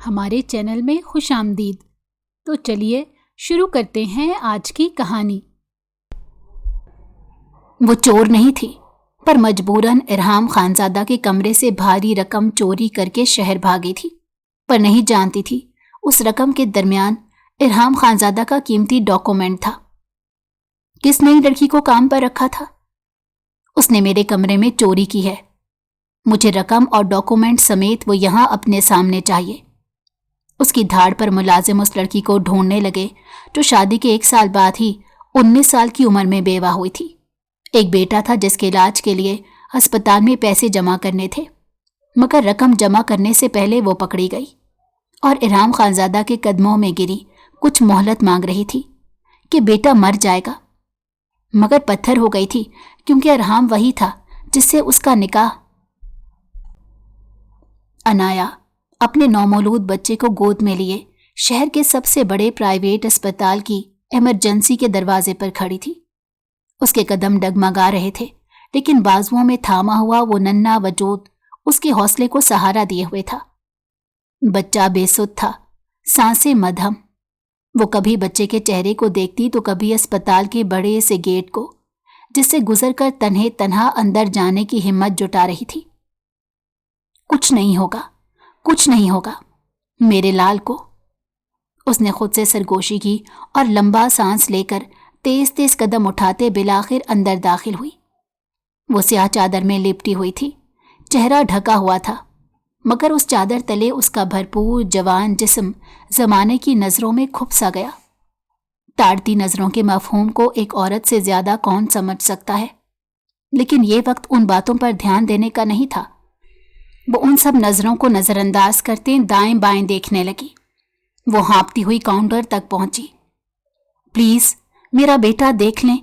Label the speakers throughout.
Speaker 1: ہمارے چینل میں خوش آمدید۔ تو چلیے شروع کرتے ہیں آج کی کہانی۔ وہ چور نہیں تھی، پر مجبوراً ارحام خانزادہ کے کمرے سے بھاری رقم چوری کر کے شہر بھاگی تھی، پر نہیں جانتی تھی اس رقم کے درمیان ارحام خانزادہ کا قیمتی ڈاکومنٹ تھا۔ کس نئی لڑکی کو کام پر رکھا تھا؟ اس نے میرے کمرے میں چوری کی ہے۔ مجھے رقم اور ڈاکومنٹ سمیت وہ یہاں اپنے سامنے چاہیے۔ اس کی دھاڑ پر ملازم اس لڑکی کو ڈھونڈنے لگے جو شادی کے 1 سال بعد ہی 19 سال کی عمر میں بیوہ ہوئی تھی۔ ایک بیٹا تھا جس کے علاج کے لیے ہسپتال میں پیسے جمع کرنے تھے، مگر رقم جمع کرنے سے پہلے وہ پکڑی گئی اور ارحام خانزادہ کے قدموں میں گری کچھ مہلت مانگ رہی تھی کہ بیٹا مر جائے گا، مگر پتھر ہو گئی تھی کیونکہ ارحام وہی تھا جس سے اس کا نکاح۔ انایا اپنے نومولود بچے کو گود میں لیے شہر کے سب سے بڑے پرائیویٹ اسپتال کی ایمرجنسی کے دروازے پر کھڑی تھی۔ اس کے قدم ڈگمگا رہے تھے، لیکن بازوؤں میں تھاما ہوا وہ ننھا وجود اس کے حوصلے کو سہارا دیے ہوئے تھا۔ بچہ بے سدھ تھا، سانسیں مدھم۔ وہ کبھی بچے کے چہرے کو دیکھتی تو کبھی اسپتال کے بڑے سے گیٹ کو، جس سے گزر کر تنہا اندر جانے کی ہمت جٹا رہی تھی۔ کچھ نہیں ہوگا، کچھ نہیں ہوگا میرے لال کو۔ اس نے خود سے سرگوشی کی اور لمبا سانس لے کر تیز تیز قدم اٹھاتے بالآخر اندر داخل ہوئی۔ وہ سیاہ چادر میں لپٹی ہوئی تھی، چہرہ ڈھکا ہوا تھا، مگر اس چادر تلے اس کا بھرپور جوان جسم زمانے کی نظروں میں کھپ سا گیا۔ تاڑتی نظروں کے مفہوم کو ایک عورت سے زیادہ کون سمجھ سکتا ہے؟ لیکن یہ وقت ان باتوں پر دھیان دینے کا نہیں تھا۔ وہ ان سب نظروں کو نظر انداز کرتے دائیں بائیں دیکھنے لگی۔ وہ ہانپتی ہوئی کاؤنٹر تک پہنچی۔ پلیز میرا بیٹا دیکھ لیں۔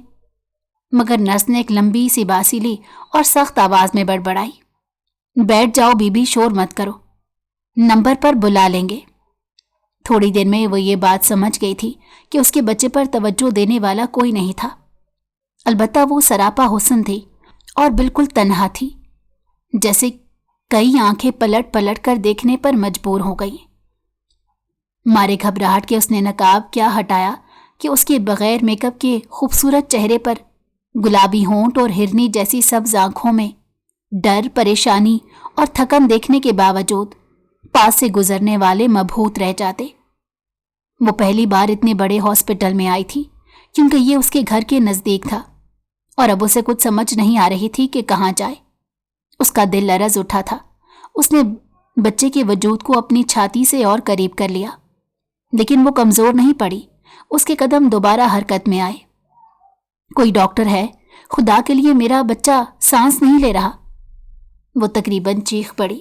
Speaker 1: مگر نرس نے ایک لمبی سی باسی لی اور سخت آواز میں بڑبڑائی، بیٹھ جاؤ بی بی، شور مت کرو، نمبر پر بلا لیں گے۔ تھوڑی دیر میں وہ یہ بات سمجھ گئی تھی کہ اس کے بچے پر توجہ دینے والا کوئی نہیں تھا، البتہ وہ سراپا حسن تھی اور بالکل تنہا تھی، جیسے کئی آنکھیں پلٹ پلٹ کر دیکھنے پر مجبور ہو گئی۔ مارے گھبراہٹ کے اس نے نقاب کیا ہٹایا کہ اس کے بغیر میک اپ کے خوبصورت چہرے پر گلابی ہونٹ اور ہرنی جیسی سبز آنکھوں میں ڈر، پریشانی اور تھکن دیکھنے کے باوجود پاس سے گزرنے والے مبہوت رہ جاتے۔ وہ پہلی بار اتنے بڑے ہاسپٹل میں آئی تھی کیونکہ یہ اس کے گھر کے نزدیک تھا، اور اب اسے کچھ سمجھ نہیں آ رہی تھی کہ کہاں جائے۔ اس کا دل لرز اٹھا تھا۔ اس نے بچے کے وجود کو اپنی چھاتی سے اور قریب کر لیا، لیکن وہ کمزور نہیں پڑی۔ اس کے قدم دوبارہ حرکت میں آئے۔ کوئی ڈاکٹر ہے؟ خدا کے لیے میرا بچہ سانس نہیں لے رہا۔ وہ تقریباً چیخ پڑی۔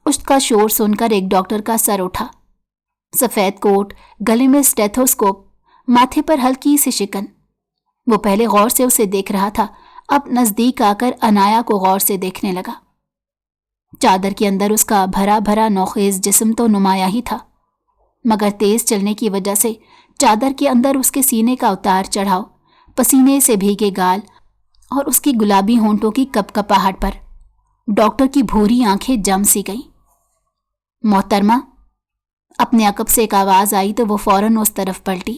Speaker 1: اس کا شور سن کر ایک ڈاکٹر کا سر اٹھا، سفید کوٹ، گلے میں اسٹیتھوسکوپ، ماتھے پر ہلکی سی شکن۔ وہ پہلے غور سے اسے دیکھ رہا تھا، اب نزدیک آ کر انایا کو غور سے دیکھنے لگا۔ چادر کے اندر اس کا بھرا بھرا نوخیز جسم تو نمایاں ہی تھا، مگر تیز چلنے کی وجہ سے چادر کے اندر اس کے سینے کا اتار چڑھاؤ، پسینے سے بھیگے گال اور اس کی گلابی ہونٹوں کی کپ کپاہٹ پر ڈاکٹر کی بھوری آنکھیں جم سی گئیں۔ محترمہ، اپنے عقب سے ایک آواز آئی تو وہ فوراً اس طرف پلٹی۔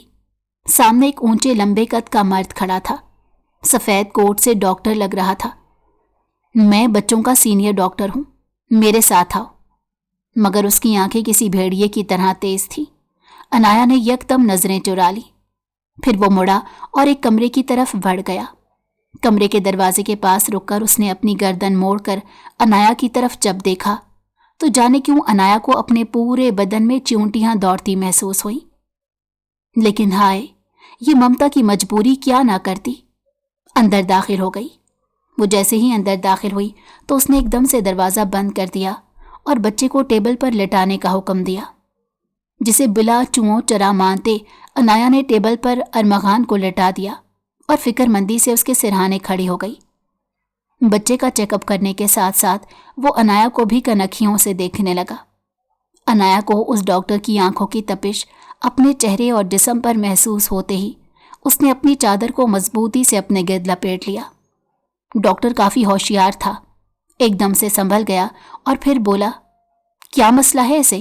Speaker 1: سامنے ایک اونچے لمبے قد کا مرد کھڑا تھا، سفید کوٹ سے ڈاکٹر لگ رہا تھا۔ میں بچوں کا سینئر ڈاکٹر ہوں، میرے ساتھ آؤ۔ مگر اس کی آنکھیں کسی بھیڑیے کی طرح تیز تھی۔ انایا نے یکدم نظریں چرا لی، پھر وہ مڑا اور ایک کمرے کی طرف بڑھ گیا۔ کمرے کے دروازے کے پاس رک کر اس نے اپنی گردن موڑ کر انایا کی طرف جب دیکھا تو جانے کیوں انایا کو اپنے پورے بدن میں چیونٹیاں دوڑتی محسوس ہوئیں۔ لیکن ہائے، یہ ممتا کی مجبوری کیا نہ کرتی، اندر داخل ہو گئی۔ وہ جیسے ہی اندر داخل ہوئی تو اس نے ایک دم سے دروازہ بند کر دیا اور بچے کو ٹیبل پر لٹانے کا حکم دیا، جسے بلا چوں چرا مانتے انایا نے ٹیبل پر ارمغان کو لٹا دیا اور فکر مندی سے اس کے سرہانے کھڑی ہو گئی۔ بچے کا چیک اپ کرنے کے ساتھ ساتھ وہ انایا کو بھی کنکھیوں سے دیکھنے لگا۔ انایا کو اس ڈاکٹر کی آنکھوں کی تپش اپنے چہرے اور جسم پر محسوس ہوتے ہی اس نے اپنی چادر کو مضبوطی سے اپنے گرد لپیٹ لیا۔ ڈاکٹر کافی ہوشیار تھا، ایک دم سے سنبھل گیا اور پھر بولا، کیا مسئلہ ہے اسے؟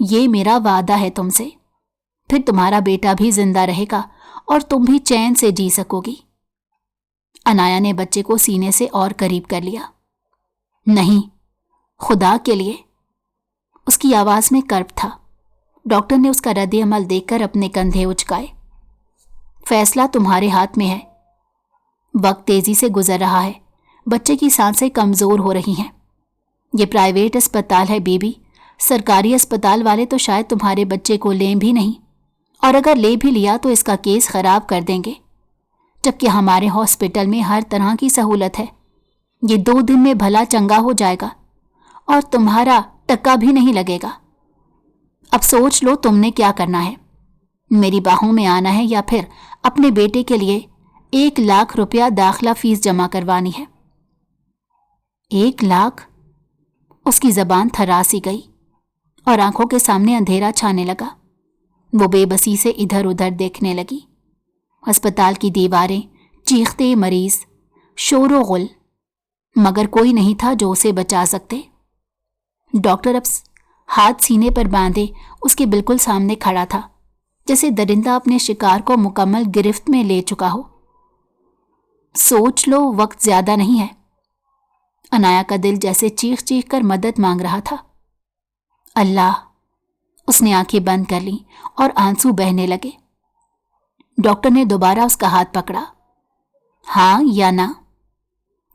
Speaker 1: یہ میرا وعدہ ہے تم سے، پھر تمہارا بیٹا بھی زندہ رہے گا اور تم بھی چین سے جی سکو گی۔ انایا نے بچے کو سینے سے اور قریب کر لیا۔ نہیں، خدا کے لیے۔ اس کی آواز میں کرب تھا۔ ڈاکٹر نے اس کا رد عمل دیکھ کر اپنے کندھے اچکائے۔ فیصلہ تمہارے ہاتھ میں ہے۔ وقت تیزی سے گزر رہا ہے، بچے کی سانسیں کمزور ہو رہی ہیں۔ یہ پرائیویٹ اسپتال ہے بیبی، سرکاری اسپتال والے تو شاید تمہارے بچے کو لیں بھی نہیں، اور اگر لے بھی لیا تو اس کا کیس خراب کر دیں گے، جبکہ ہمارے ہاسپٹل میں ہر طرح کی سہولت ہے۔ یہ 2 دن میں بھلا چنگا ہو جائے گا اور تمہارا ٹکا بھی نہیں لگے گا۔ اب سوچ لو تم نے کیا کرنا ہے، میری باہوں میں آنا ہے یا پھر اپنے بیٹے کے لیے 1 لاکھ روپیہ داخلہ فیس جمع کروانی ہے۔ 1 لاکھ؟ اس کی زبان تھراسی گئی اور آنکھوں کے سامنے اندھیرا چھانے لگا۔ وہ بے بسی سے ادھر ادھر دیکھنے لگی۔ ہسپتال کی دیواریں، چیختے مریض، شور و غل، مگر کوئی نہیں تھا جو اسے بچا سکتے۔ ڈاکٹر اب ہاتھ سینے پر باندھے اس کے بالکل سامنے کھڑا تھا، جیسے درندہ اپنے شکار کو مکمل گرفت میں لے چکا ہو۔ سوچ لو، وقت زیادہ نہیں ہے۔ انایا کا دل جیسے چیخ چیخ کر مدد مانگ رہا تھا۔ اللہ! اس نے آنکھیں بند کر لیں اور آنسو بہنے لگے۔ ڈاکٹر نے دوبارہ اس کا ہاتھ پکڑا۔ ہاں یا نہ؟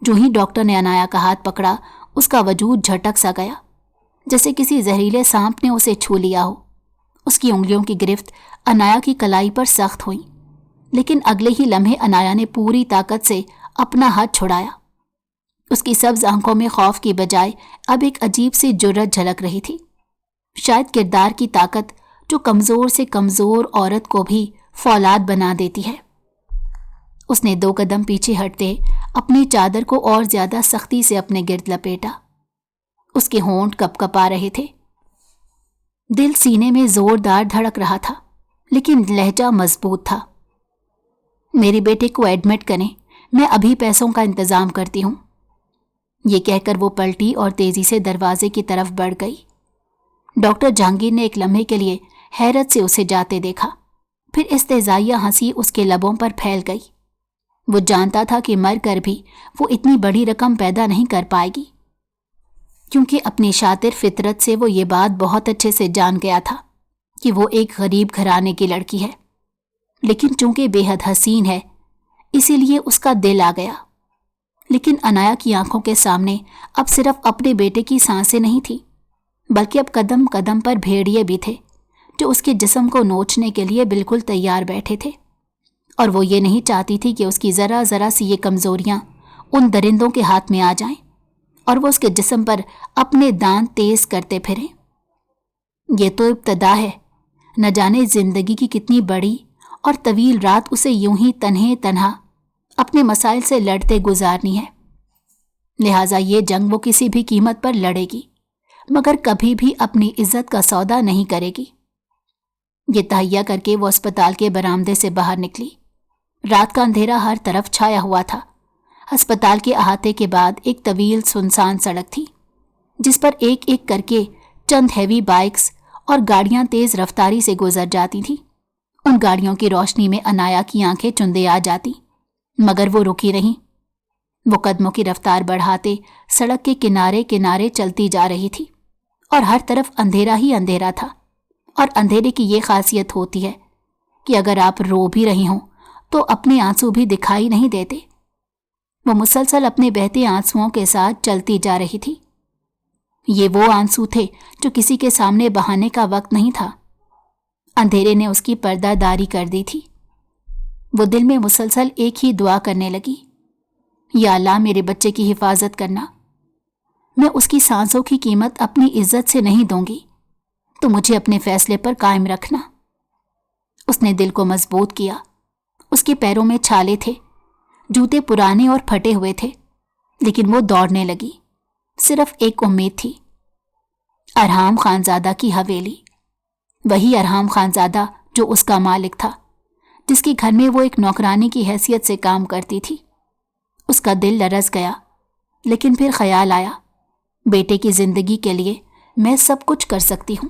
Speaker 1: جو ہی ڈاکٹر نے انایا کا ہاتھ پکڑا، اس کا وجود جھٹک سا گیا، جیسے کسی زہریلے سانپ نے اسے چھو لیا ہو۔ اس کی انگلیوں کی گرفت انایا کی کلائی پر سخت ہوئی، لیکن اگلے ہی لمحے انایا نے پوری طاقت سے اپنا ہاتھ چھڑایا۔ اس کی سبز آنکھوں میں خوف کی بجائے اب ایک عجیب سی جرأت جھلک رہی تھی، شاید کردار کی طاقت جو کمزور سے کمزور عورت کو بھی فولاد بنا دیتی ہے۔ اس نے 2 قدم پیچھے ہٹتے اپنی چادر کو اور زیادہ سختی سے اپنے گرد لپیٹا۔ اس کے ہونٹ کپ کپا رہے تھے، دل سینے میں زوردار دھڑک رہا تھا، لیکن لہجہ مضبوط تھا۔ میرے بیٹے کو ایڈمٹ کریں، میں ابھی پیسوں کا انتظام کرتی ہوں۔ یہ کہہ کر وہ پلٹی اور تیزی سے دروازے کی طرف بڑھ گئی۔ ڈاکٹر جہانگیر نے ایک لمحے کے لیے حیرت سے اسے جاتے دیکھا، پھر استہزائیہ ہنسی اس کے لبوں پر پھیل گئی۔ وہ جانتا تھا کہ مر کر بھی وہ اتنی بڑی رقم پیدا نہیں کر پائے گی، کیونکہ اپنی شاطر فطرت سے وہ یہ بات بہت اچھے سے جان گیا تھا کہ وہ ایک غریب گھرانے کی لڑکی ہے، لیکن چونکہ بے حد حسین ہے اسی لیے اس کا دل آ گیا۔ لیکن انایا کی آنکھوں کے سامنے اب صرف اپنے بیٹے کی سانسیں نہیں تھی، بلکہ اب قدم قدم پر بھیڑیے بھی تھے جو اس کے جسم کو نوچنے کے لیے بالکل تیار بیٹھے تھے، اور وہ یہ نہیں چاہتی تھی کہ اس کی ذرا ذرا سی یہ کمزوریاں ان درندوں کے ہاتھ میں آ جائیں اور وہ اس کے جسم پر اپنے دانت تیز کرتے پھریں۔ یہ تو ابتدا ہے، نہ جانے زندگی کی کتنی بڑی اور طویل رات اسے یوں ہی تنہا اپنے مسائل سے لڑتے گزارنی ہے۔ لہٰذا یہ جنگ وہ کسی بھی قیمت پر لڑے گی، مگر کبھی بھی اپنی عزت کا سودا نہیں کرے گی۔ یہ تہیہ کر کے وہ اسپتال کے برآمدے سے باہر نکلی۔ رات کا اندھیرا ہر طرف چھایا ہوا تھا۔ ہسپتال کے احاطے کے بعد ایک طویل سنسان سڑک تھی، جس پر ایک ایک کر کے چند ہیوی بائکس اور گاڑیاں تیز رفتاری سے گزر جاتی تھیں۔ ان گاڑیوں کی روشنی میں انایا کی آنکھیں چندے آ جاتی، مگر وہ رکی نہیں۔ وہ قدموں کی رفتار بڑھاتے سڑک کے کنارے کنارے چلتی جا رہی تھی، اور ہر طرف اندھیرا ہی اندھیرا تھا۔ اور اندھیرے کی یہ خاصیت ہوتی ہے کہ اگر آپ رو بھی رہی ہوں تو اپنے آنسو بھی دکھائی نہیں دیتے۔ وہ مسلسل اپنے بہتے آنسوؤں کے ساتھ چلتی جا رہی تھی۔ یہ وہ آنسو تھے جو کسی کے سامنے بہانے کا وقت نہیں تھا۔ اندھیرے نے اس کی پردہ داری کر دی تھی۔ وہ دل میں مسلسل ایک ہی دعا کرنے لگی، یا اللہ میرے بچے کی حفاظت کرنا۔ میں اس کی سانسوں کی قیمت اپنی عزت سے نہیں دوں گی، تو مجھے اپنے فیصلے پر قائم رکھنا۔ اس نے دل کو مضبوط کیا۔ اس کے پیروں میں چھالے تھے، جوتے پرانے اور پھٹے ہوئے تھے، لیکن وہ دوڑنے لگی۔ صرف ایک امید تھی، ارحام خانزادہ کی حویلی، وہی ارحام خانزادہ جو اس کا مالک تھا، جس کے گھر میں وہ ایک نوکرانی کی حیثیت سے کام کرتی تھی۔ اس کا دل لرز گیا، لیکن پھر خیال آیا، بیٹے کی زندگی کے لیے میں سب کچھ کر سکتی ہوں۔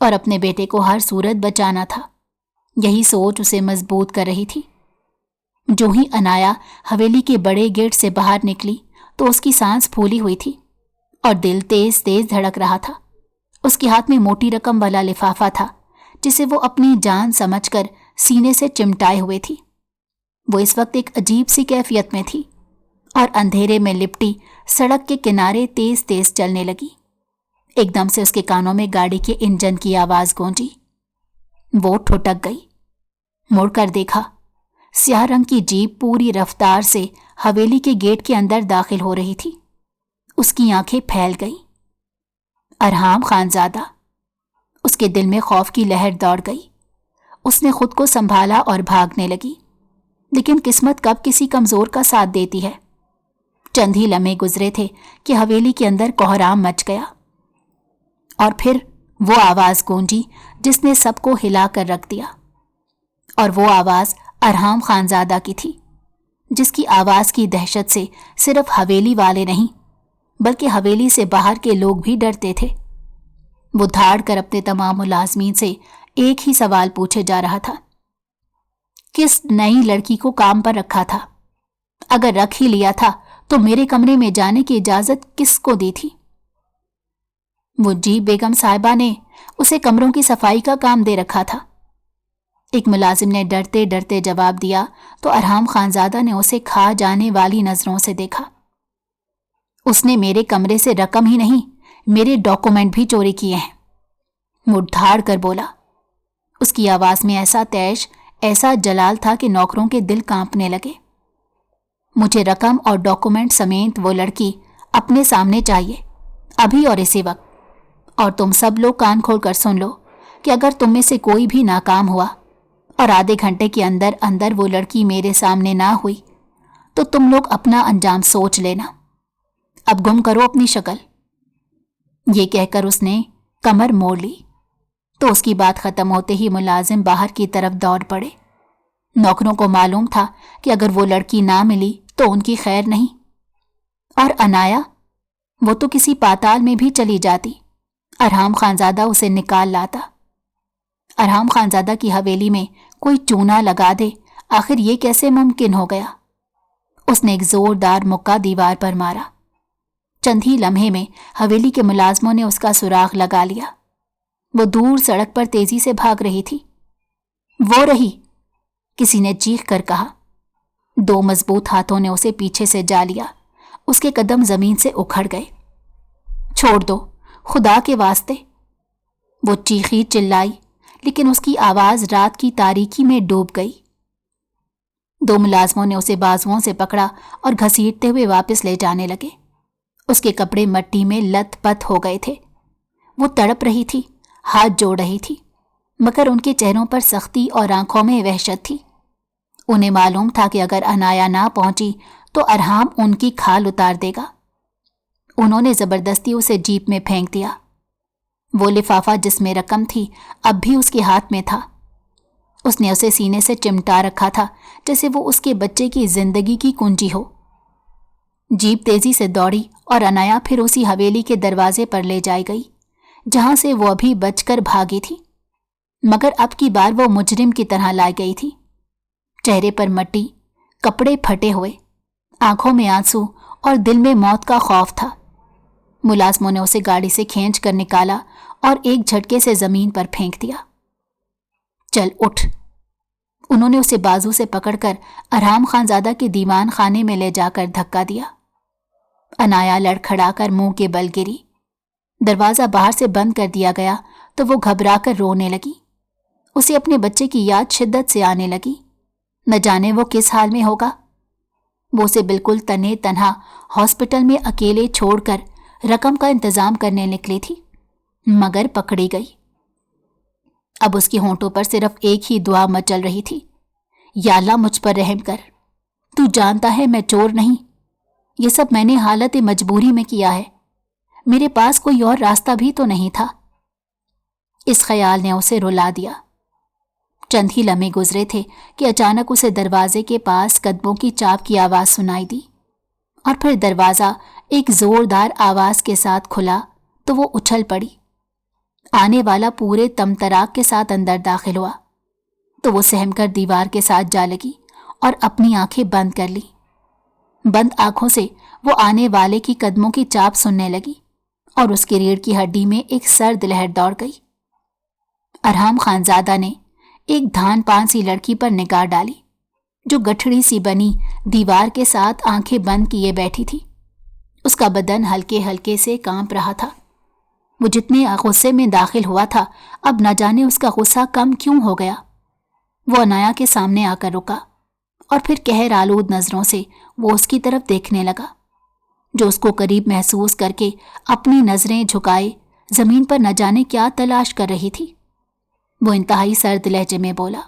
Speaker 1: اور اپنے بیٹے کو ہر صورت بچانا تھا۔ یہی سوچ اسے مضبوط کر رہی تھی۔ جو ہی انایا حویلی کے بڑے گیٹ سے باہر نکلی تو اس کی سانس پھولی ہوئی تھی اور دل تیز تیز دھڑک رہا تھا۔ اس کے ہاتھ میں موٹی رقم والا لفافہ تھا جسے وہ اپنی جان سمجھ کر سینے سے چمٹائے ہوئے تھی۔ وہ اس وقت ایک عجیب سی کیفیت میں تھی اور اندھیرے میں لپٹی سڑک کے کنارے تیز تیز چلنے لگی۔ ایک دم سے اس کے کانوں میں گاڑی کے انجن کی آواز گونجی۔ وہ ٹھٹک گئی، مڑ کر دیکھا، سیاہ رنگ کی جیپ پوری رفتار سے حویلی کے گیٹ کے اندر داخل ہو رہی تھی۔ اس کی آنکھیں پھیل گئیں۔ ارحام خانزادہ۔ اس کے دل میں خوف کی لہر دوڑ گئی۔ اس نے خود کو سنبھالا اور بھاگنے لگی، لیکن قسمت کب کسی کمزور کا ساتھ دیتی ہے۔ چند ہی لمحے گزرے تھے کہ حویلی کے اندر کوہرام مچ گیا، اور پھر وہ آواز گونجی جس نے سب کو ہلا کر رکھ دیا، اور وہ آواز ارحام خانزادہ کی تھی، جس کی آواز کی دہشت سے صرف حویلی والے نہیں بلکہ حویلی سے باہر کے لوگ بھی ڈرتے تھے۔ وہ دھاڑ کر اپنے تمام ملازمین سے ایک ہی سوال پوچھے جا رہا تھا، کس نئی لڑکی کو کام پر رکھا تھا؟ اگر رکھ ہی لیا تھا تو میرے کمرے میں جانے کی اجازت کس کو دی تھی؟ وہ جی بیگم صاحبہ نے اسے کمروں کی صفائی کا کام دے رکھا تھا۔ ایک ملازم نے ڈرتے ڈرتے جواب دیا تو ارحام خانزادہ نے اسے کھا جانے والی نظروں سے دیکھا۔ اس نے میرے کمرے سے رقم ہی نہیں، میرے ڈاکومنٹ بھی چوری کیے ہیں، وہ دھاڑ کر بولا۔ اس کی آواز میں ایسا تیش، ایسا جلال تھا کہ نوکروں کے دل کانپنے لگے۔ مجھے رقم اور ڈاکومنٹ سمیت وہ لڑکی اپنے سامنے چاہیے، ابھی اور اسی وقت۔ اور تم سب لوگ کان کھول کر سن لو کہ اگر تم میں سے کوئی بھی ناکام ہوا اور آدھے گھنٹے کے اندر اندر وہ لڑکی میرے سامنے نہ ہوئی تو تم لوگ اپنا انجام سوچ لینا۔ اب گم کرو اپنی شکل۔ یہ کہہ کر اس نے کمر موڑ لی تو اس کی بات ختم ہوتے ہی ملازم باہر کی طرف دوڑ پڑے۔ نوکروں کو معلوم تھا کہ اگر وہ لڑکی نہ ملی تو ان کی خیر نہیں، اور انایا، وہ تو کسی پاتال میں بھی چلی جاتی، ارحام خانزادہ اسے نکال لاتا۔ ارحام خانزادہ کی حویلی میں کوئی چونا لگا دے، آخر یہ کیسے ممکن ہو گیا؟ اس نے ایک زوردار مکہ دیوار پر مارا۔ چند ہی لمحے میں حویلی کے ملازموں نے اس کا سراغ لگا لیا۔ وہ دور سڑک پر تیزی سے بھاگ رہی تھی۔ وہ رہی، کسی نے چیخ کر کہا۔ دو مضبوط ہاتھوں نے اسے پیچھے سے جا لیا۔ اس کے قدم زمین سے اکھڑ گئے۔ چھوڑ دو، خدا کے واسطے، وہ چیخی چلائی، لیکن اس کی آواز رات کی تاریکی میں ڈوب گئی۔ دو ملازموں نے اسے بازوؤں سے پکڑا اور گھسیٹتے ہوئے واپس لے جانے لگے۔ اس کے کپڑے مٹی میں لت پت ہو گئے تھے۔ وہ تڑپ رہی تھی، ہاتھ جوڑ رہی تھی، مگر ان کے چہروں پر سختی اور آنکھوں میں وحشت تھی۔ انہیں معلوم تھا کہ اگر انایا نہ پہنچی تو ارحام ان کی کھال اتار دے گا۔ انہوں نے زبردستی اسے جیپ میں پھینک دیا۔ وہ لفافہ جس میں رقم تھی اب بھی اس کے ہاتھ میں تھا۔ اس نے اسے سینے سے چمٹا رکھا تھا جیسے وہ اس کے بچے کی زندگی کی کنجی ہو۔ جیپ تیزی سے دوڑی اور انایا پھر اسی حویلی کے دروازے پر لے جائی گئی جہاں سے وہ ابھی بچ کر بھاگی تھی، مگر اب کی بار وہ مجرم کی طرح لائی گئی تھی۔ چہرے پر مٹی، کپڑے پھٹے ہوئے، آنکھوں میں آنسو اور دل میں موت کا خوف تھا۔ ملازموں نے اسے گاڑی سے کھینچ کر نکالا اور ایک جھٹکے سے زمین پر پھینک دیا۔ چل اٹھ، انہوں نے اسے بازو سے پکڑ کر ارحام خانزادہ کے دیوان خانے میں لے جا کر دھکا دیا۔ انایا لڑکھڑا کر منہ کے بل گری۔ دروازہ باہر سے بند کر دیا گیا تو وہ گھبرا کر رونے لگی۔ اسے اپنے بچے کی یاد شدت سے آنے لگی۔ نہ جانے وہ کس حال میں ہوگا۔ وہ اسے بالکل تنے تنہا ہاسپٹل میں اکیلے چھوڑ کر رقم کا انتظام کرنے نکلی تھی، مگر پکڑی گئی۔ اب اس کے ہونٹوں پر صرف ایک ہی دعا مچل رہی تھی، یا اللہ مجھ پر رحم کر، تو جانتا ہے میں چور نہیں، یہ سب میں نے حالت مجبوری میں کیا ہے، میرے پاس کوئی اور راستہ بھی تو نہیں تھا۔ اس خیال نے اسے رلا دیا۔ چند ہی لمحے گزرے تھے کہ اچانک اسے دروازے کے پاس قدموں کی چاپ کی آواز سنائی دی، اور پھر دروازہ ایک زوردار آواز کے ساتھ کھلا تو وہ اچھل پڑی۔ آنے والا پورے تمتراک کے ساتھ اندر داخل ہوا تو وہ سہم کر دیوار کے ساتھ جا لگی اور اپنی آنکھیں بند کر لی۔ بند آنکھوں سے وہ آنے والے کی قدموں کی چاپ سننے لگی اور اس کی ریڑھ کی ہڈی میں ایک سرد لہر دوڑ گئی۔ ارحام خانزادہ نے ایک دھان پان سی لڑکی پر نگاہ ڈالی جو گٹھڑی سی بنی دیوار کے ساتھ آنکھیں بند کیے بیٹھی تھی۔ اس کا بدن ہلکے ہلکے سے کانپ رہا تھا۔ وہ جتنے غصے میں داخل ہوا تھا اب نہ جانے اس کا غصہ کم کیوں ہو گیا۔ وہ عنایا کے سامنے آ کر رکا اور پھر قہر آلود نظروں سے وہ اس کی طرف دیکھنے لگا، جو اس کو قریب محسوس کر کے اپنی نظریں جھکائے زمین پر نہ جانے کیا تلاش کر رہی تھی۔ وہ انتہائی سرد لہجے میں بولا،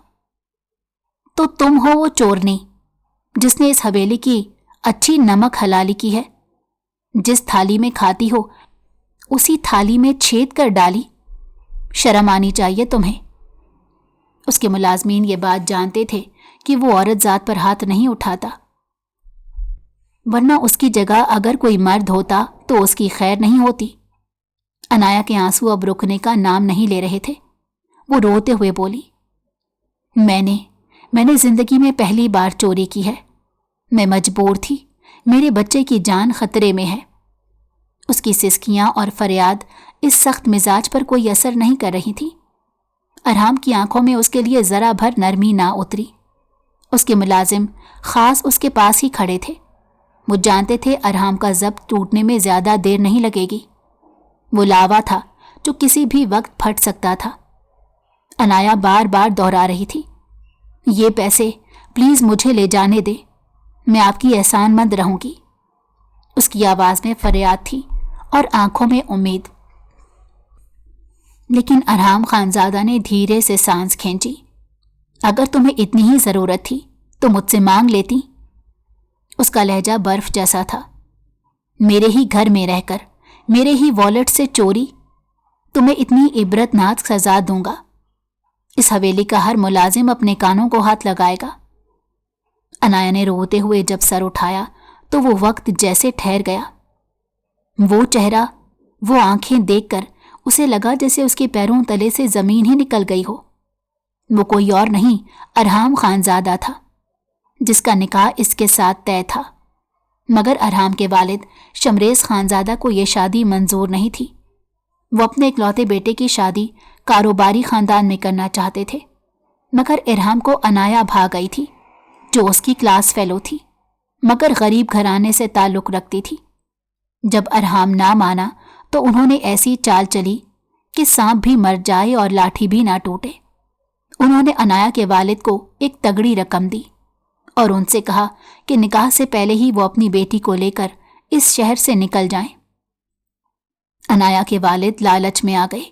Speaker 1: تو تم ہو وہ چورنی جس نے اس حویلی کی اچھی نمک حلالی کی ہے؟ جس تھالی میں کھاتی ہو اسی تھالی میں چھید کر ڈالی؟ شرم آنی چاہیے تمہیں۔ اس کے ملازمین یہ بات جانتے تھے کہ وہ عورت ذات پر ہاتھ نہیں اٹھاتا، ورنہ اس کی جگہ اگر کوئی مرد ہوتا تو اس کی خیر نہیں ہوتی۔ عنایا کے آنسو اب رکنے کا نام نہیں لے رہے تھے۔ وہ روتے ہوئے بولی، میں نے زندگی میں پہلی بار چوری کی ہے۔ میں مجبور تھی، میرے بچے کی جان خطرے میں ہے۔ اس کی سسکیاں اور فریاد اس سخت مزاج پر کوئی اثر نہیں کر رہی تھی۔ ارحام کی آنکھوں میں اس کے لیے ذرا بھر نرمی نہ اتری۔ اس کے ملازم خاص اس کے پاس ہی کھڑے تھے۔ وہ جانتے تھے ارحام کا ضبط ٹوٹنے میں زیادہ دیر نہیں لگے گی۔ وہ لاوا تھا جو کسی بھی وقت پھٹ سکتا تھا۔ عنایا بار بار دہرا رہی تھی، یہ پیسے پلیز مجھے لے جانے دے، میں آپ کی احسان مند رہوں گی۔ اس کی آواز میں فریاد تھی اور آنکھوں میں امید۔ لیکن ارحام خانزادہ نے دھیرے سے سانس کھینچی۔ اگر تمہیں اتنی ہی ضرورت تھی تو مجھ سے مانگ لیتی۔ اس کا لہجہ برف جیسا تھا۔ میرے ہی گھر میں رہ کر میرے ہی والیٹ سے چوری؟ تمہیں اتنی عبرت ناک سزا دوں گا۔ اس حویلی کا ہر ملازم اپنے کانوں کو ہاتھ لگائے گا۔ عنایا نے روتے ہوئے جب سر اٹھایا تو وہ وقت جیسے ٹھہر گیا۔ وہ چہرہ، وہ آنکھیں دیکھ کر اسے لگا جیسے اس کے پیروں تلے سے زمین ہی نکل گئی ہو۔ وہ کوئی اور نہیں ارحام خانزادہ تھا جس کا نکاح اس کے ساتھ طے تھا، مگر ارحام کے والد شمریز خانزادہ کو یہ شادی منظور نہیں تھی۔ وہ اپنے اکلوتے بیٹے کی شادی کاروباری خاندان میں کرنا چاہتے تھے، مگر ارحام کو عنایا بھا گئی تھی جو اس کی کلاس فیلو تھی مگر غریب گھرانے سے تعلق رکھتی تھی۔ جب ارحام نہ مانا تو انہوں نے ایسی چال چلی کہ سانپ بھی مر جائے اور لاٹھی بھی نہ ٹوٹے۔ انہوں نے عنایا کے والد کو ایک تگڑی رقم دی اور ان سے کہا کہ نکاح سے پہلے ہی وہ اپنی بیٹی کو لے کر اس شہر سے نکل جائیں۔ عنایا کے والد لالچ میں آ گئے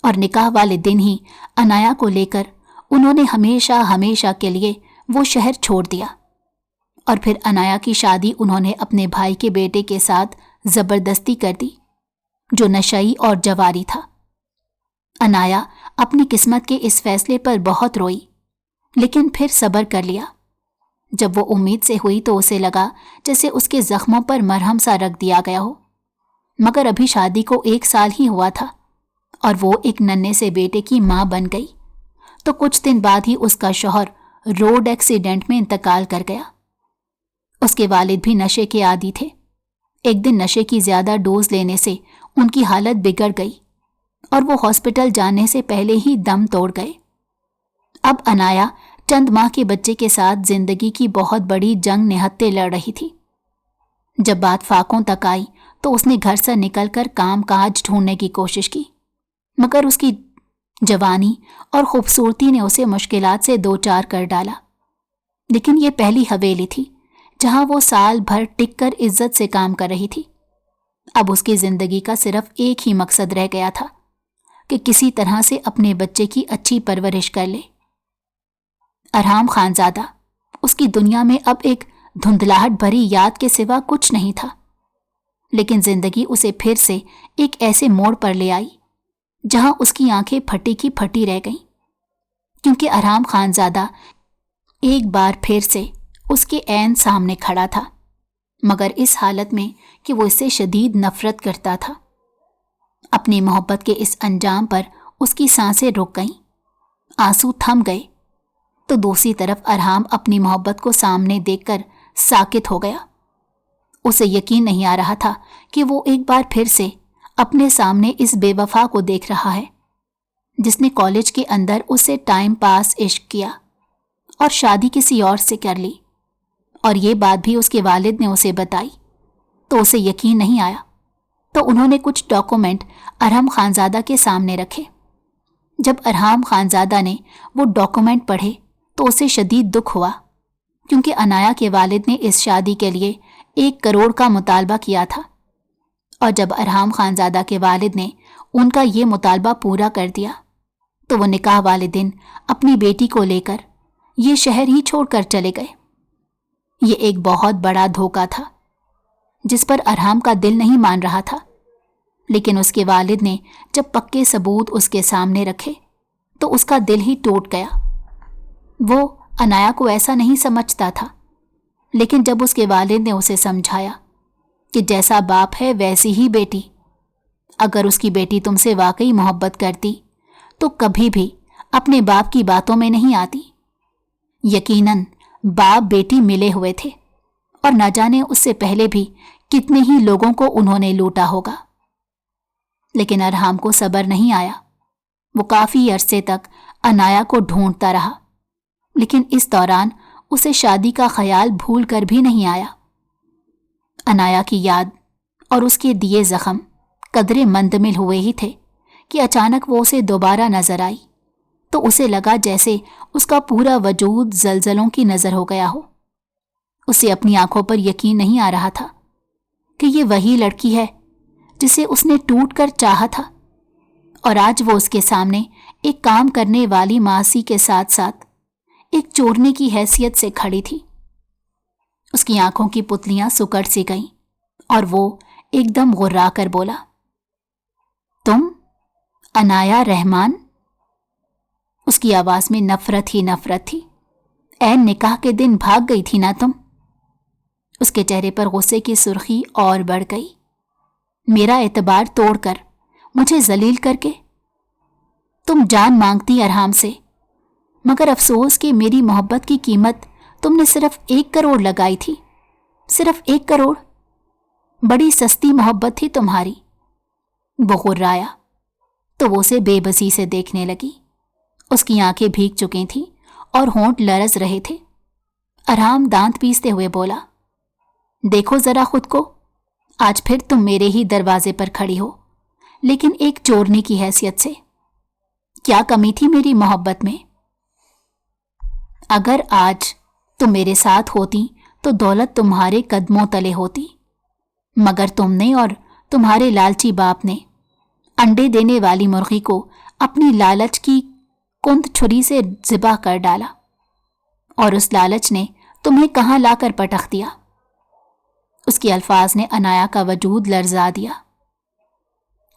Speaker 1: اور نکاح والے دن ہی عنایا کو لے کر انہوں نے ہمیشہ کے لیے وہ شہر چھوڑ دیا، اور پھر عنایا کی شادی انہوں نے اپنے بھائی کے بیٹے کے ساتھ زبردستی کر دی جو نشئی اور جواری تھا۔ عنایا اپنی قسمت کے اس فیصلے پر بہت روئی، لیکن پھر صبر کر لیا۔ جب وہ امید سے ہوئی تو اسے لگا جیسے اس کے زخموں پر مرہم سا رکھ دیا گیا ہو، مگر ابھی شادی کو 1 سال ہی ہوا تھا اور وہ ایک ننھے سے بیٹے کی ماں بن گئی تو کچھ دن بعد ہی اس کا شوہر روڈ ایکسیڈنٹ میں انتقال کر گیا۔ اس کے والد بھی نشے کے عادی تھے۔ ایک دن نشے کی زیادہ ڈوز لینے سے ان کی حالت بگڑ گئی اور وہ ہاسپٹل جانے سے پہلے ہی دم توڑ گئے۔ اب عنایا چند ماہ کے بچے کے ساتھ زندگی کی بہت بڑی جنگ نہتے لڑ رہی تھی۔ جب بات فاقوں تک آئی تو اس نے گھر سے نکل کر کام کاج ڈھونڈنے کی کوشش کی، مگر اس کی جوانی اور خوبصورتی نے اسے مشکلات سے دوچار کر ڈالا۔ لیکن یہ پہلی حویلی تھی جہاں وہ سال بھر ٹک کر عزت سے کام کر رہی تھی۔ اب اس کی زندگی کا صرف ایک ہی مقصد رہ گیا تھا کہ کسی طرح سے اپنے بچے کی اچھی پرورش کر لے۔ ارحام خانزادہ، اس کی دنیا میں اب ایک دھندلاہٹ بھری یاد کے سوا کچھ نہیں تھا، لیکن زندگی اسے پھر سے ایک ایسے موڑ پر لے آئی جہاں اس کی آنکھیں پھٹی کی پھٹی رہ گئیں، کیونکہ ارحام خانزادہ ایک بار پھر سے اس کے عین سامنے کھڑا تھا، مگر اس حالت میں کہ وہ اس سے شدید نفرت کرتا تھا۔ اپنی محبت کے اس انجام پر اس کی سانسیں رک گئیں، آنسو تھم گئے، تو دوسری طرف ارحام اپنی محبت کو سامنے دیکھ کر ساکت ہو گیا۔ اسے یقین نہیں آ رہا تھا کہ وہ ایک بار پھر سے اپنے سامنے اس بے وفا کو دیکھ رہا ہے جس نے کالج کے اندر اسے ٹائم پاس عشق کیا اور شادی کسی اور سے کر لی، اور یہ بات بھی اس کے والد نے اسے بتائی، تو اسے یقین نہیں آیا۔ تو انہوں نے کچھ ڈاکومنٹ ارحم خانزادہ کے سامنے رکھے۔ جب ارحام خانزادہ نے وہ ڈاکومنٹ پڑھے تو اسے شدید دکھ ہوا، کیونکہ عنایا کے والد نے اس شادی کے لیے 1 کروڑ کا مطالبہ کیا تھا، اور جب ارحام خانزادہ کے والد نے ان کا یہ مطالبہ پورا کر دیا تو وہ نکاح والے دن اپنی بیٹی کو لے کر یہ شہر ہی چھوڑ کر چلے گئے۔ یہ ایک بہت بڑا دھوکہ تھا جس پر ارحام کا دل نہیں مان رہا تھا، لیکن اس کے والد نے جب پکے ثبوت اس کے سامنے رکھے تو اس کا دل ہی ٹوٹ گیا۔ وہ عنایا کو ایسا نہیں سمجھتا تھا، لیکن جب اس کے والد نے اسے سمجھایا کہ جیسا باپ ہے ویسی ہی بیٹی، اگر اس کی بیٹی تم سے واقعی محبت کرتی تو کبھی بھی اپنے باپ کی باتوں میں نہیں آتی۔ یقیناً باپ بیٹی ملے ہوئے تھے، اور نہ جانے اس سے پہلے بھی کتنے ہی لوگوں کو انہوں نے لوٹا ہوگا، لیکن ارحام کو صبر نہیں آیا۔ وہ کافی عرصے تک عنایا کو ڈھونڈتا رہا، لیکن اس دوران اسے شادی کا خیال بھول کر بھی نہیں آیا۔ عنایا کی یاد اور اس کے دیے زخم قدرے منتمل ہوئے ہی تھے کہ اچانک وہ اسے دوبارہ نظر آئی، تو اسے لگا جیسے اس کا پورا وجود زلزلوں کی نظر ہو گیا ہو۔ اسے اپنی آنکھوں پر یقین نہیں آ رہا تھا کہ یہ وہی لڑکی ہے جسے اس نے ٹوٹ کر چاہا تھا، اور آج وہ اس کے سامنے ایک کام کرنے والی ماسی کے ساتھ ساتھ ایک چورنے کی حیثیت سے کھڑی تھی۔ اس کی آنکھوں کی پتلیاں سکڑ سی گئیں اور وہ ایک دم غرا کر بولا، تم عنایا رحمان؟ اس کی آواز میں نفرت ہی نفرت تھی۔ عین نکاح کے دن بھاگ گئی تھی نا تم؟ اس کے چہرے پر غصے کی سرخی اور بڑھ گئی۔ میرا اعتبار توڑ کر، مجھے ذلیل کر کے تم جان مانگتی ارحام سے، مگر افسوس کہ میری محبت کی قیمت تم نے صرف 1 کروڑ لگائی تھی، صرف 1 کروڑ۔ بڑی سستی محبت تھی تمہاری۔ وہ غرایا تو وہ اسے بے بسی سے دیکھنے لگی۔ اس کی آنکھیں بھیگ چکی تھیں اور ہونٹ لرز رہے تھے۔ ارحام دانت پیستے ہوئے بولا، دیکھو ذرا خود کو، آج پھر تم میرے ہی دروازے پر کھڑی ہو، لیکن ایک چورنے کی حیثیت سے۔ کیا کمی تھی میری محبت میں؟ اگر آج تم میرے ساتھ ہوتی تو دولت تمہارے قدموں تلے ہوتی، مگر تم نے اور تمہارے لالچی باپ نے انڈے دینے والی مرغی کو اپنی لالچ کی کند چھری سے ذبح کر ڈالا، اور اس لالچ نے تمہیں کہاں لا کر پٹخ دیا۔ اس کے الفاظ نے عنایا کا وجود لرزا دیا۔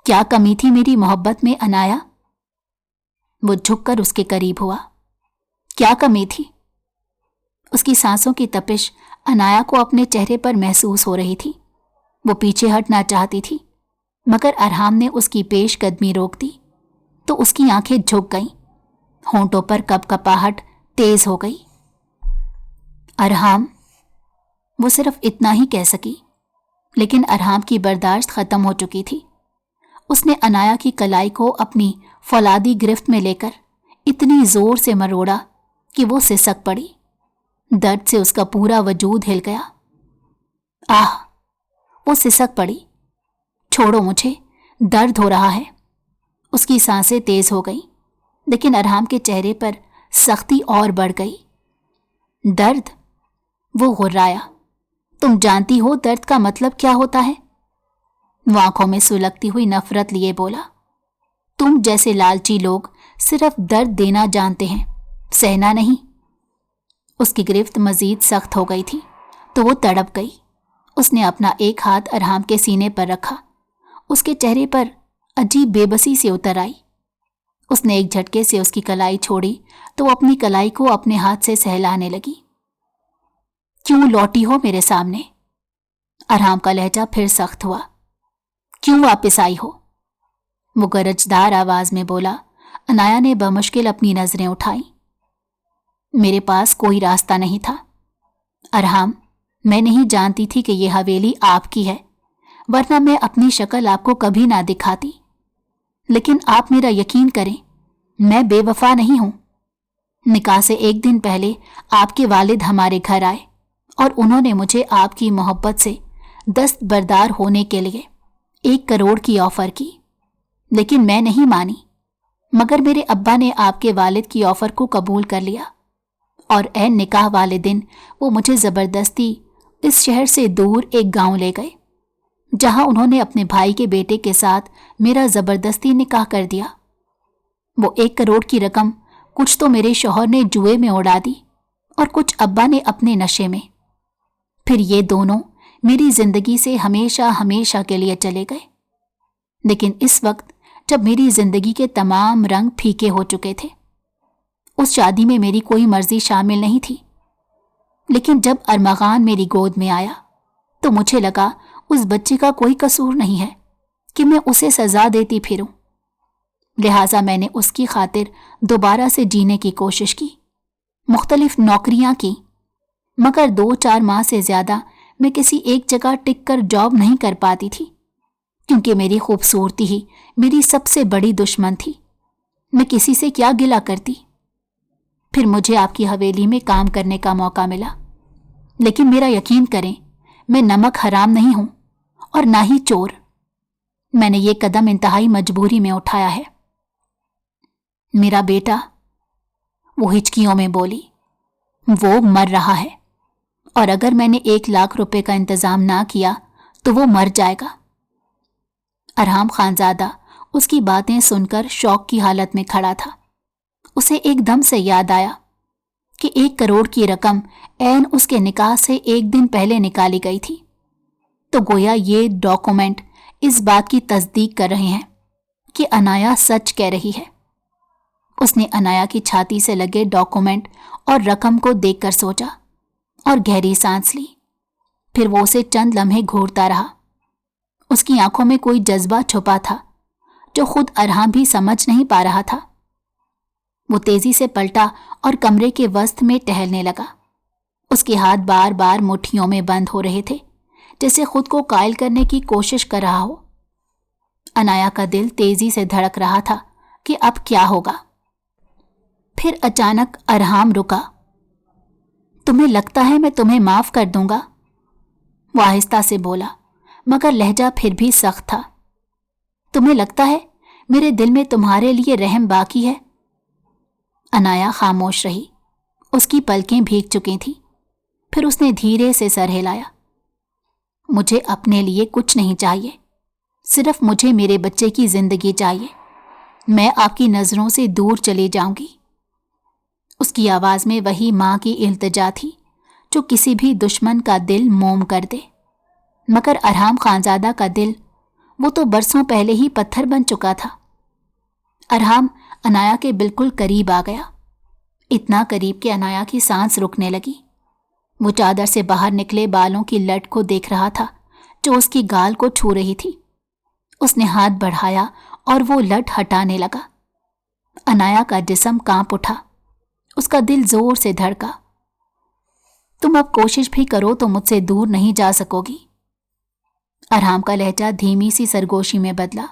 Speaker 1: کیا کمی تھی میری محبت میں عنایا؟ وہ جھک کر اس کے قریب ہوا۔ کیا کمی تھی؟ اس کی سانسوں کی تپش عنایا کو اپنے چہرے پر محسوس ہو رہی تھی۔ وہ پیچھے ہٹنا چاہتی تھی، مگر ارحام نے اس کی پیش قدمی روک دی، تو اس کی آنکھیں جھک گئیں، ہونٹوں پر کپ کپاہٹ تیز ہو گئی۔ ارحام، وہ صرف اتنا ہی کہہ سکی، لیکن ارحام کی برداشت ختم ہو چکی تھی۔ اس نے عنایا کی کلائی کو اپنی فولادی گرفت میں لے کر اتنی زور سے مروڑا کہ وہ سسک پڑی۔ درد سے اس کا پورا وجود ہل گیا۔ آہ! وہ سسک پڑی۔ چھوڑو مجھے، درد ہو رہا ہے۔ اس کی سانسیں تیز ہو گئیں، لیکن ارحام کے چہرے پر سختی اور بڑھ گئی۔ درد؟ وہ غرایا۔ تم جانتی ہو درد کا مطلب کیا ہوتا ہے؟ وہ آنکھوں میں سلگتی ہوئی نفرت لیے بولا، تم جیسے لالچی لوگ صرف درد دینا جانتے ہیں، سہنا نہیں۔ اس کی گرفت مزید سخت ہو گئی تھی تو وہ تڑپ گئی۔ اس نے اپنا ایک ہاتھ ارحام کے سینے پر رکھا۔ اس کے چہرے پر عجیب بے بسی سے اتر آئی۔ اس نے ایک جھٹکے سے اس کی کلائی چھوڑی تو وہ اپنی کلائی کو اپنے ہاتھ سے سہلانے لگی۔ کیوں لوٹی ہو میرے سامنے؟ ارحام کا لہجہ پھر سخت ہوا۔ کیوں واپس آئی ہو؟ وہ گرجدار آواز میں بولا۔ عنایا نے بمشکل اپنی نظریں اٹھائیں۔ میرے پاس کوئی راستہ نہیں تھا ارحام، میں نہیں جانتی تھی کہ یہ حویلی آپ کی ہے، ورنہ میں اپنی شکل آپ کو کبھی نہ دکھاتی۔ لیکن آپ میرا یقین کریں، میں بے وفا نہیں ہوں۔ نکاح سے ایک دن پہلے آپ کے والد ہمارے گھر آئے اور انہوں نے مجھے آپ کی محبت سے دستبردار ہونے کے لیے 1 کروڑ کی آفر کی، لیکن میں نہیں مانی۔ مگر میرے ابا نے آپ کے والد کی آفر کو قبول کر لیا اور عین نکاح والے دن وہ مجھے زبردستی اس شہر سے دور ایک گاؤں لے گئے، جہاں انہوں نے اپنے بھائی کے بیٹے کے ساتھ میرا زبردستی نکاح کر دیا۔ وہ 1 کروڑ کی رقم کچھ تو میرے شوہر نے جوئے میں اڑا دی اور کچھ ابا نے اپنے نشے میں۔ پھر یہ دونوں میری زندگی سے ہمیشہ ہمیشہ کے لیے چلے گئے۔ لیکن اس وقت جب میری زندگی کے تمام رنگ پھیکے ہو چکے تھے، اس شادی میں میری کوئی مرضی شامل نہیں تھی۔ لیکن جب ارمغان میری گود میں آیا تو مجھے لگا اس بچے کا کوئی قصور نہیں ہے کہ میں اسے سزا دیتی پھروں۔ لہٰذا میں نے اس کی خاطر دوبارہ سے جینے کی کوشش کی، مختلف نوکریاں کی، مگر 2-4 ماہ سے زیادہ میں کسی ایک جگہ ٹک کر جاب نہیں کر پاتی تھی، کیونکہ میری خوبصورتی ہی میری سب سے بڑی دشمن تھی۔ میں کسی سے کیا گلہ کرتی؟ پھر مجھے آپ کی حویلی میں کام کرنے کا موقع ملا، لیکن میرا یقین کریں، میں نمک حرام نہیں ہوں اور نہ ہی چور۔ میں نے یہ قدم انتہائی مجبوری میں اٹھایا ہے۔ میرا بیٹا، وہ ہچکیوں میں بولی، وہ مر رہا ہے، اور اگر میں نے 1 لاکھ روپے کا انتظام نہ کیا تو وہ مر جائے گا۔ ارحام خانزادہ اس کی باتیں سن کر شوق کی حالت میں کھڑا تھا۔ اسے ایک دم سے یاد آیا کہ 1 کروڑ کی رقم عین اس کے نکاح سے 1 دن پہلے نکالی گئی تھی، تو گویا یہ ڈاکومنٹ اس بات کی تصدیق کر رہے ہیں کہ عنایا سچ کہہ رہی ہے۔ اس نے عنایا کی چھاتی سے لگے ڈاکومنٹ اور رقم کو دیکھ کر سوچا اور گہری سانس لی۔ پھر وہ اسے چند لمحے گھورتا رہا۔ اس کی آنکھوں میں کوئی جذبہ چھپا تھا جو خود ارحام بھی سمجھ نہیں پا رہا تھا۔ وہ تیزی سے پلٹا اور کمرے کے وسط میں ٹہلنے لگا۔ اس کے ہاتھ بار بار مٹھیوں میں بند ہو رہے تھے، جیسے خود کو قائل کرنے کی کوشش کر رہا ہو۔ عنایا کا دل تیزی سے دھڑک رہا تھا کہ اب کیا ہوگا۔ پھر اچانک ارحام رکا۔ تمہیں لگتا ہے میں تمہیں معاف کر دوں گا؟ وہ آہستہ سے بولا، مگر لہجہ پھر بھی سخت تھا۔ تمہیں لگتا ہے میرے دل میں تمہارے لیے رحم باقی ہے؟ عنایا خاموش رہی۔ اس کی پلکیں بھیگ چکی تھیں۔ پھر اس نے دھیرے سے سر ہلایا۔ مجھے اپنے لیے کچھ نہیں چاہیے، صرف مجھے میرے بچے کی زندگی چاہیے۔ میں آپ کی نظروں سے دور چلی جاؤں گی۔ اس کی آواز میں وہی ماں کی التجا تھی جو کسی بھی دشمن کا دل موم کر دے۔ مگر ارحام خانزادہ کا دل، وہ تو برسوں پہلے ہی پتھر بن چکا تھا۔ ارحام عنایا کے بالکل قریب آ گیا، اتنا قریب کہ عنایا کی سانس رکنے لگی۔ وہ چادر سے باہر نکلے بالوں کی لٹ کو دیکھ رہا تھا جو اس کی گال کو چھو رہی تھی۔ اس نے ہاتھ بڑھایا اور وہ لٹ ہٹانے لگا۔ عنایا کا جسم کانپ اٹھا، اس کا دل زور سے دھڑکا۔ تم اب کوشش بھی کرو تو مجھ سے دور نہیں جا سکو گی۔ ارحام کا لہجہ دھیمی سی سرگوشی میں بدلا۔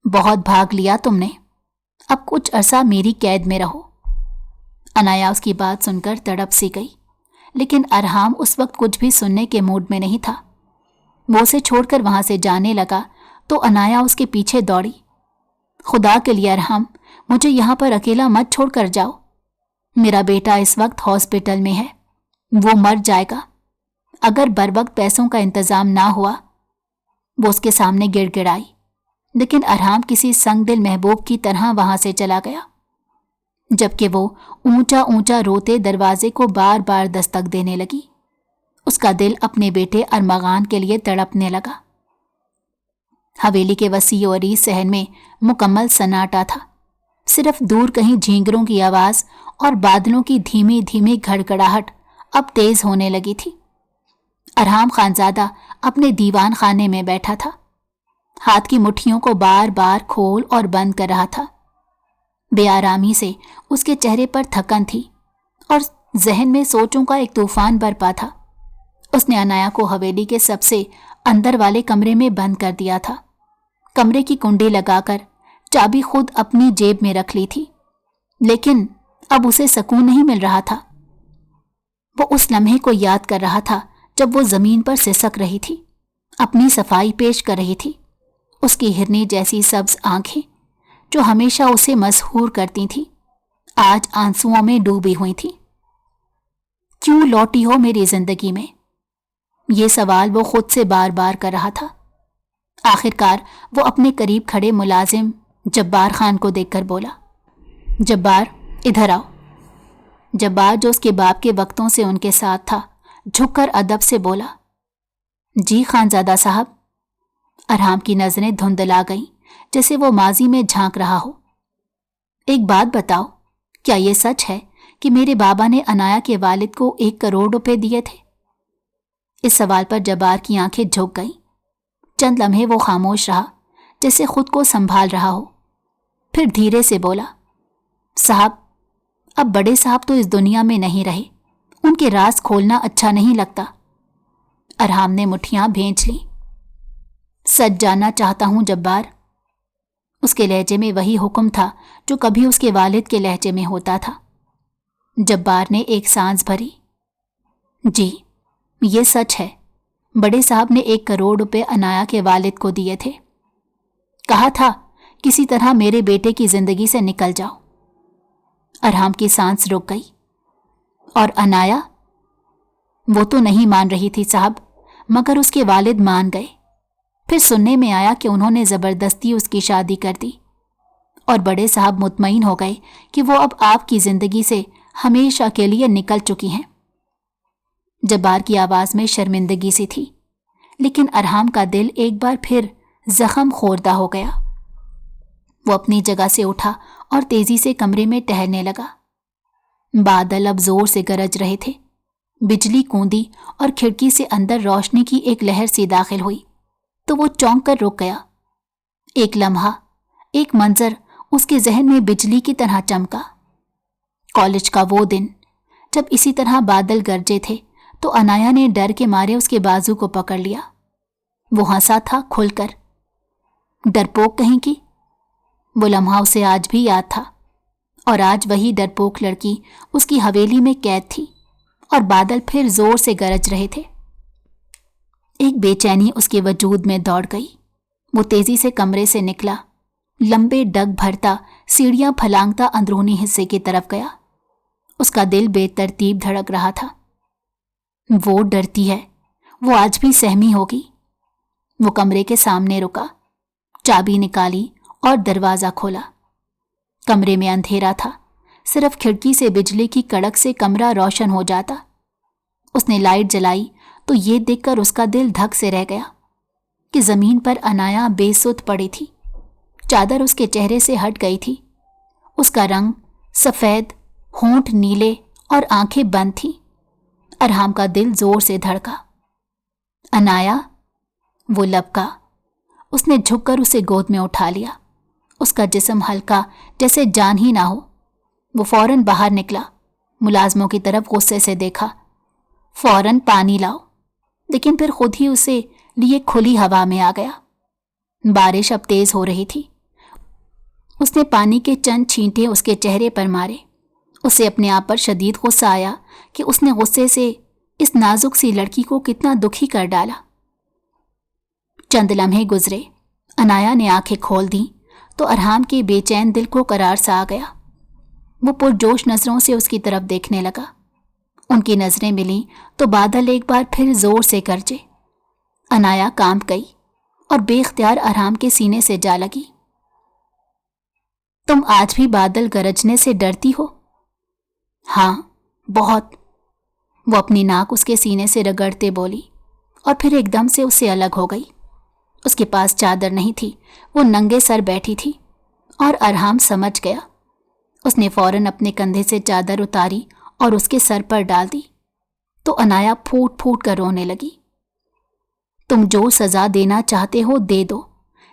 Speaker 1: بہت بھاگ لیا تم نے، اب کچھ عرصہ میری قید میں رہو۔ عنایا اس کی بات سن کر تڑپ سی گئی، لیکن ارحام اس وقت کچھ بھی سننے کے موڈ میں نہیں تھا۔ وہ اسے چھوڑ کر وہاں سے جانے لگا تو عنایا اس کے پیچھے دوڑی۔ خدا کے لیے ارحام، مجھے یہاں پر اکیلا مت چھوڑ کر جاؤ۔ میرا بیٹا اس وقت ہاسپٹل میں ہے، وہ مر جائے گا اگر بر وقت پیسوں کا انتظام نہ ہوا۔ وہ اس کے سامنے گڑ گڑائی، لیکن ارحام کسی سنگ دل محبوب کی طرح وہاں سے چلا گیا، جبکہ وہ اونچا اونچا روتے دروازے کو بار بار دستک دینے لگی۔ اس کا دل اپنے بیٹے ارمغان کے لیے تڑپنے لگا۔ حویلی کے وسیع و عریض صحن میں مکمل سناٹا تھا، صرف دور کہیں جھینگروں کی آواز اور بادلوں کی دھیمی دھیمی گھڑگھڑاہٹ اب تیز ہونے لگی تھی۔ ارحام خانزادہ اپنے دیوان خانے میں بیٹھا تھا۔ ہاتھ کی مٹھیوں کو بار بار کھول اور بند کر رہا تھا۔ بے آرامی سے اس کے چہرے پر تھکن تھی اور ذہن میں سوچوں کا ایک طوفان برپا تھا۔ اس نے انایا کو حویلی کے سب سے اندر والے کمرے میں بند کر دیا تھا۔ کمرے کی کنڈی لگا کر چابی خود اپنی جیب میں رکھ لی تھی، لیکن اب اسے سکون نہیں مل رہا تھا۔ وہ اس لمحے کو یاد کر رہا تھا جب وہ زمین پر سسک رہی تھی، اپنی صفائی پیش کر رہی تھی۔ اس کی ہرنی جیسی سبز آنکھیں جو ہمیشہ اسے مسحور کرتی تھیں، آج آنسوؤں میں ڈوبی ہوئی تھیں۔ کیوں لوٹی ہو میری زندگی میں؟ یہ سوال وہ خود سے بار بار کر رہا تھا۔ آخرکار وہ اپنے قریب کھڑے ملازم جبار خان کو دیکھ کر بولا، جبار ادھر آؤ۔ جبار جو اس کے باپ کے وقتوں سے ان کے ساتھ تھا، جھک کر ادب سے بولا، جی خانزادہ صاحب۔ ارحام کی نظریں دھندلا گئیں جیسے وہ ماضی میں جھانک رہا ہو۔ ایک بات بتاؤ، کیا یہ سچ ہے کہ میرے بابا نے انایا کے والد کو 1 کروڑ روپے دیے تھے؟ اس سوال پر جبار کی آنکھیں جھک گئیں۔ چند لمحے وہ خاموش رہا، جیسے خود کو سنبھال رہا ہو، پھر دھیرے سے بولا، صاحب، اب بڑے صاحب تو اس دنیا میں نہیں رہے، ان کے راز کھولنا اچھا نہیں لگتا۔ ارحام نے مٹھیاں بھینچ لیں۔ سچ جاننا چاہتا ہوں جبار۔ اس کے لہجے میں وہی حکم تھا جو کبھی اس کے والد کے لہجے میں ہوتا تھا۔ جبار نے ایک سانس بھری۔ جی، یہ سچ ہے، بڑے صاحب نے 1 کروڑ روپے انایا کے والد کو دیے تھے۔ کہا تھا کسی طرح میرے بیٹے کی زندگی سے نکل جاؤ۔ ارحام کی سانس رک گئی۔ اور انایا؟ وہ تو نہیں مان رہی تھی صاحب، مگر اس کے والد مان گئے۔ پھر سننے میں آیا کہ انہوں نے زبردستی اس کی شادی کر دی، اور بڑے صاحب مطمئن ہو گئے کہ وہ اب آپ کی زندگی سے ہمیشہ کے لیے نکل چکی ہیں۔ جبار کی آواز میں شرمندگی سی تھی، لیکن ارحام کا دل ایک بار پھر زخم خوردہ ہو گیا۔ وہ اپنی جگہ سے اٹھا اور تیزی سے کمرے میں ٹہلنے لگا۔ بادل اب زور سے گرج رہے تھے، بجلی کوندی اور کھڑکی سے اندر روشنی کی ایک لہر سی داخل ہوئی تو وہ چونک کر رک گیا۔ ایک لمحہ، ایک منظر اس کے ذہن میں بجلی کی طرح چمکا۔ کالج کا وہ دن جب اسی طرح بادل گرجے تھے تو انایا نے ڈر کے مارے اس کے بازو کو پکڑ لیا۔ وہ ہنسا تھا کھل کر۔ ڈرپوک کہیں کی؟ وہ لمحہ اسے آج بھی یاد تھا، اور آج وہی ڈرپوک لڑکی اس کی حویلی میں قید تھی، اور بادل پھر زور سے گرج رہے تھے۔ ایک بے چینی اس کے وجود میں دوڑ گئی۔ وہ تیزی سے کمرے سے نکلا، لمبے ڈگ بھرتا سیڑھیاں پھلانگتا اندرونی حصے کی طرف گیا۔ اس کا دل بے ترتیب دھڑک رہا تھا۔ وہ ڈرتی ہے، وہ آج بھی سہمی ہوگی۔ وہ کمرے کے سامنے رکا، چابی نکالی اور دروازہ کھولا۔ کمرے میں اندھیرا تھا، صرف کھڑکی سے بجلی کی کڑک سے کمرہ روشن ہو جاتا۔ اس نے لائٹ جلائی تو یہ دیکھ کر اس کا دل دھک سے رہ گیا کہ زمین پر انایا بے سدھ پڑی تھی۔ چادر اس کے چہرے سے ہٹ گئی تھی، اس کا رنگ سفید، ہونٹ نیلے اور آنکھیں بند تھیں۔ ارحام کا دل زور سے دھڑکا۔ انایا؟ وہ لبکا۔ اس نے جھک کر اسے گود میں اٹھا لیا۔ اس کا جسم ہلکا، جیسے جان ہی نہ ہو۔ وہ فوراً باہر نکلا، ملازموں کی طرف غصے سے دیکھا۔ فوراً پانی لاؤ، لیکن پھر خود ہی اسے لیے کھلی ہوا میں آ گیا۔ بارش اب تیز ہو رہی تھی۔ اس نے پانی کے چند چھینٹے اس کے چہرے پر مارے۔ اسے اپنے آپ پر شدید غصہ آیا کہ اس نے غصے سے اس نازک سی لڑکی کو کتنا دکھی کر ڈالا۔ چند لمحے گزرے، انایا نے آنکھیں کھول دیں تو ارحام کے بے چین دل کو قرار سا آ گیا۔ وہ پرجوش نظروں سے اس کی طرف دیکھنے لگا۔ ان کی نظریں ملیں تو بادل ایک بار پھر زور سے گرجے۔ انایا کانپ گئی اور بے اختیار ارحام کے سینے سے جا لگی۔ تم آج بھی بادل گرجنے سے ڈرتی ہو؟ ہاں، بہت۔ وہ اپنی ناک اس کے سینے سے رگڑتے بولی، اور پھر ایک دم سے اس سے الگ ہو گئی۔ اس کے پاس چادر نہیں تھی، وہ ننگے سر بیٹھی تھی، اور ارحام سمجھ گیا۔ اس نے فوراً اپنے کندھے سے چادر اتاری اور اس کے سر پر ڈال دی تو انایا پھوٹ پھوٹ کر رونے لگی۔ تم جو سزا دینا چاہتے ہو دے دو،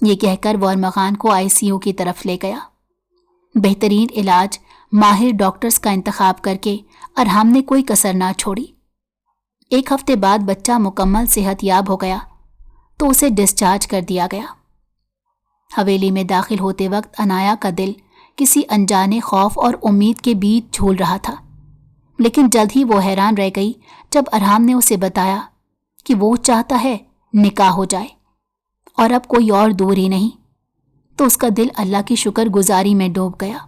Speaker 1: یہ کہہ کر وہ ارمغان کو ICU کی طرف لے گیا۔ بہترین علاج ماہر ڈاکٹرز کا انتخاب کر کے ارحام نے کوئی کسر نہ چھوڑی۔ 1 ہفتے بعد بچہ مکمل صحت یاب ہو گیا تو اسے ڈسچارج کر دیا گیا۔ حویلی میں داخل ہوتے وقت عنایا کا دل کسی انجانے خوف اور امید کے بیچ جھول رہا تھا، لیکن جلد ہی وہ حیران رہ گئی جب ارحام نے اسے بتایا کہ وہ چاہتا ہے نکاح ہو جائے اور اب کوئی اور دور ہی نہیں، تو اس کا دل اللہ کی شکر گزاری میں ڈوب گیا۔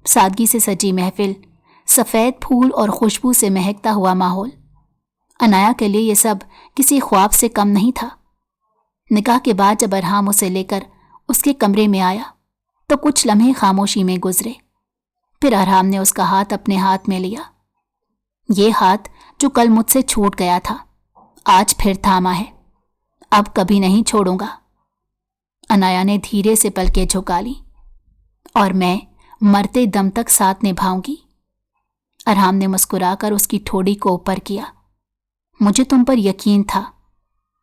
Speaker 1: سادگی سے سجی محفل، سفید پھول اور خوشبو سے مہکتا ہوا ماحول، عنایا کے لیے یہ سب کسی خواب سے کم نہیں تھا۔ نکاح کے بعد جب ارحام اسے لے کر اس کے کمرے میں آیا تو کچھ لمحے خاموشی میں گزرے، پھر ارحام نے اس کا ہاتھ اپنے ہاتھ میں لیا۔ یہ ہاتھ جو کل مجھ سے چھوٹ گیا تھا آج پھر تھاما ہے، اب کبھی نہیں چھوڑوں گا۔ عنایا نے دھیرے سے پلکیں جھکا لی۔ اور میں مرتے دم تک ساتھ نبھاؤں گی۔ ارحام نے مسکرا کر اس کی ٹھوڑی کو اوپر کیا۔ مجھے تم پر یقین تھا،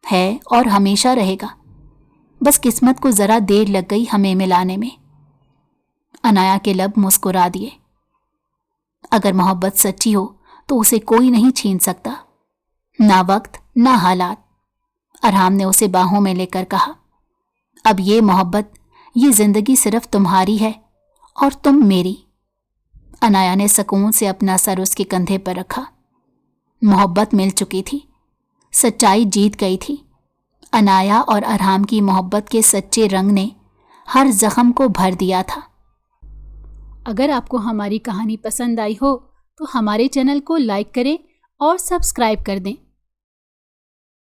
Speaker 1: ہے اور ہمیشہ رہے گا، بس قسمت کو ذرا دیر لگ گئی ہمیں ملانے میں۔ عنایا کے لب مسکرا دیے۔ اگر محبت سچی ہو تو اسے کوئی نہیں چھین سکتا، نہ وقت نہ حالات۔ ارحام نے اسے باہوں میں لے کر کہا، اب یہ محبت، یہ زندگی صرف تمہاری ہے اور تم میری۔ عنایا نے سکون سے اپنا سر اس کے کندھے پر رکھا۔ محبت مل چکی تھی، سچائی جیت گئی تھی۔ عنایا اور ارحام کی محبت کے سچے رنگ نے ہر زخم کو بھر دیا تھا۔
Speaker 2: اگر آپ کو ہماری کہانی پسند آئی ہو تو ہمارے چینل کو لائک کریں اور سبسکرائب کر دیں۔